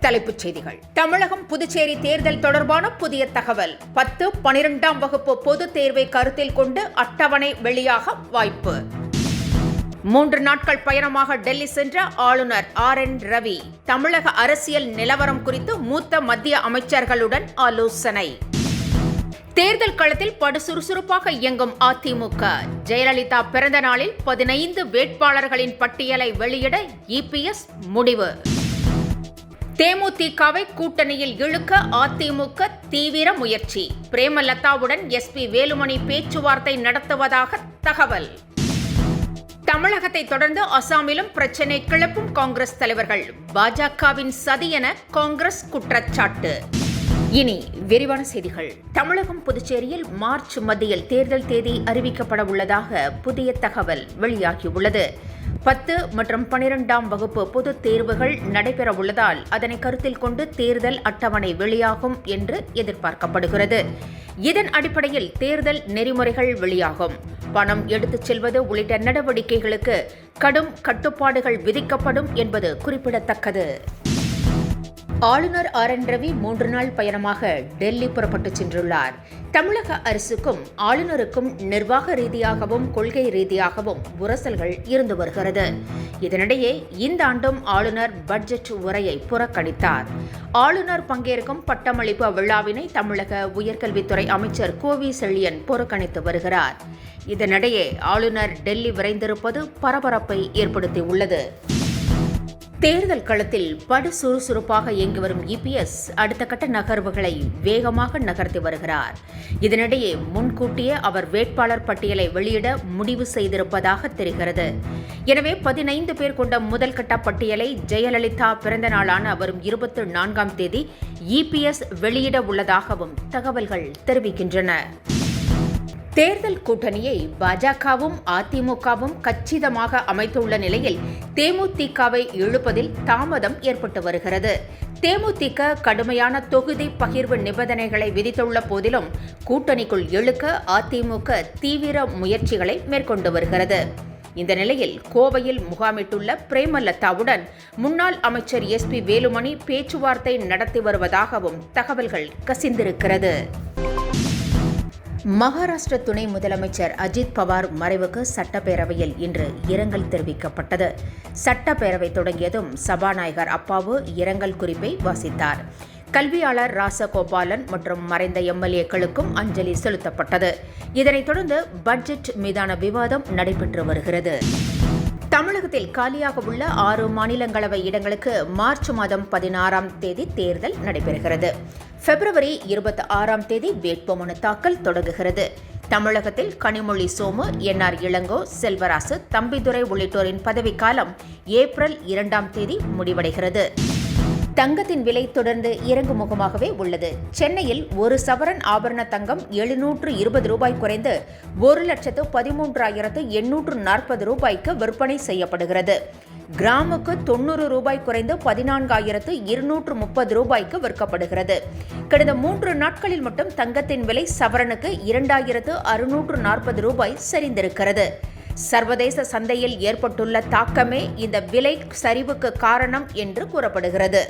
தலைப்புச் செய்திகள். தமிழகம் புதுச்சேரி தேர்தல் தொடர்பான புதிய தகவல். 10, 12ஆம் வகுப்பு பொதுத் தேர்வை கருத்தில் கொண்டு அட்டவணை வெளியாக வாய்ப்பு. 3 நாட்கள் பயணமாக டெல்லி சென்ற ஆளுநர் RN ரவி தமிழக அரசியல் நிலவரம் குறித்து மூத்த மத்திய அமைச்சர்களுடன் ஆலோசனை. தேர்தல் களத்தில் படு சுறுசுறுப்பாக இயங்கும் அதிமுக. ஜெயலலிதா பிறந்த நாளில் 15 வேட்பாளர்களின் பட்டியலை வெளியிட EPS முடிவு. தேமுதிகவை கூட்டணியில் இழுக்க அதிமுக தீவிர முயற்சி. பிரேமலதாவுடன் SP வேலுமணி பேச்சுவார்த்தை நடத்துவதாக தகவல். தமிழகத்தை தொடர்ந்து அசாமிலும் பிரச்சினை கிளப்பும் காங்கிரஸ் தலைவர்கள். பாஜகவின் சதி என காங்கிரஸ் குற்றச்சாட்டு. இனி விரிவான செய்திகள். தமிழகம் புதுச்சேரியில் மார்ச் மத்தியில் தேர்தல் தேதி அறிவிக்கப்பட உள்ளதாக புதிய தகவல் வெளியாகியுள்ளது. 10 மற்றும் 12ஆம் வகுப்பு பொதுத் தேர்வுகள் நடைபெற உள்ளதால் அதனை கருத்தில் கொண்டு தேர்தல் அட்டவணை வெளியாகும் என்று எதிர்பார்க்கப்படுகிறது. இதன் அடிப்படையில் தேர்தல் நெறிமுறைகள் வெளியாகும். பணம் எடுத்துச் செல்வது உள்ளிட்ட நடவடிக்கைகளுக்கு கடும் கட்டுப்பாடுகள் விதிக்கப்படும் என்பது குறிப்பிடத்தக்கது. ஆளுநர் RN ரவி 3 நாள் பயணமாக டெல்லி புறப்பட்டுச் சென்றுள்ளார். தமிழக அரசுக்கும் ஆளுநருக்கும் நிர்வாக ரீதியாகவும் கொள்கை ரீதியாகவும் உரசல்கள் இருந்து வருகிறது. இதனிடையே இந்த ஆண்டும் ஆளுநர் பட்ஜெட் உரையை புறக்கணித்தார். ஆளுநர் பங்கேற்கும் பட்டமளிப்பு விழாவினை தமிழக உயர்கல்வித்துறை அமைச்சர் கோவி செழியன் புறக்கணித்து வருகிறார். இதனிடையே ஆளுநர் டெல்லி விரைந்திருப்பது பரபரப்பை ஏற்படுத்தியுள்ளது. தேர்தல் களத்தில் படு சுறுசுறுப்பாக இயங்கி வரும் EPS அடுத்த கட்ட நகர்வுகளை வேகமாக நகர்த்தி வருகிறார். இதனிடையே முன்கூட்டியே அவர் வேட்பாளர் பட்டியலை வெளியிட முடிவு செய்திருப்பதாக தெரிகிறது. எனவே 15 பேர் கொண்ட முதல் கட்ட பட்டியலை ஜெயலலிதா பிறந்த நாளான வரும் 24ஆம் தேதி EPS வெளியிட உள்ளதாகவும் தகவல்கள் தெரிவிக்கின்றன. தேர்தல் கூட்டணியை பாஜகவும் அதிமுகவும் கச்சிதமாக அமைத்துள்ள நிலையில் தேமுதிகவை இழுப்பதில் தாமதம் ஏற்பட்டு வருகிறது. தேமுதிக கடுமையான தொகுதி பகிர்வு நிபந்தனைகளை விதித்துள்ள போதிலும் கூட்டணிக்குள் இழுக்க அதிமுக தீவிர முயற்சிகளை மேற்கொண்டு வருகிறது. இந்த நிலையில் கோவையில் முகாமிட்டுள்ள பிரேமலதாவுடன் முன்னாள் அமைச்சர் SP வேலுமணி பேச்சுவார்த்தை நடத்தி வருவதாகவும் தகவல்கள் கசிந்திருக்கிறது. மகாராஷ்டிர துணை முதலமைச்சர் அஜித் பவார் மறைவுக்கு சட்டப்பேரவையில் இன்று இரங்கல் தெரிவிக்கப்பட்டது. சட்டப்பேரவை தொடங்கியதும் சபாநாயகர் அப்பாவு இரங்கல் குறிப்பை வாசித்தார். கல்வியாளர் ராசகோபாலன் மற்றும் மறைந்த MLAக்களுக்கும் அஞ்சலி செலுத்தப்பட்டது. இதனைத் தொடர்ந்து பட்ஜெட் மீதான விவாதம் நடைபெற்று வருகிறது. தமிழகத்தில் காலியாக உள்ள 6 மாநிலங்களவை இடங்களுக்கு மார்ச் மாதம் 16ஆம் தேதி தேர்தல் நடைபெறுகிறது. பிப்ரவரி 26ஆம் தேதி வேட்புமனு தாக்கல் தொடங்குகிறது. தமிழகத்தில் கனிமொழி சோமு, NR இளங்கோ, செல்வராசு, தம்பிதுரை உள்ளிட்டோரின் பதவிக்காலம் ஏப்ரல் 2ஆம் தேதி முடிவடைகிறது. தங்கத்தின் விலை தொடர்ந்து இறங்குமுகமாகவே உள்ளது. சென்னையில் 1 சவரன் ஆபரண தங்கம் ₹720 குறைந்து 1,13,840 ரூபாய்க்கு விற்பனை செய்யப்படுகிறது. கிராமுக்கு ₹90 குறைந்து 14,230 ரூபாய்க்கு விற்கப்படுகிறது. கடந்த 3 நாட்களில் மட்டும் தங்கத்தின் விலை சவரனுக்கு ₹2,640 ரூபாய் சரிந்திருக்கிறது. சர்வதேச சந்தையில் ஏற்பட்டுள்ள தாக்கமே இந்த விலை சரிவுக்கு காரணம் என்று கூறப்படுகிறது.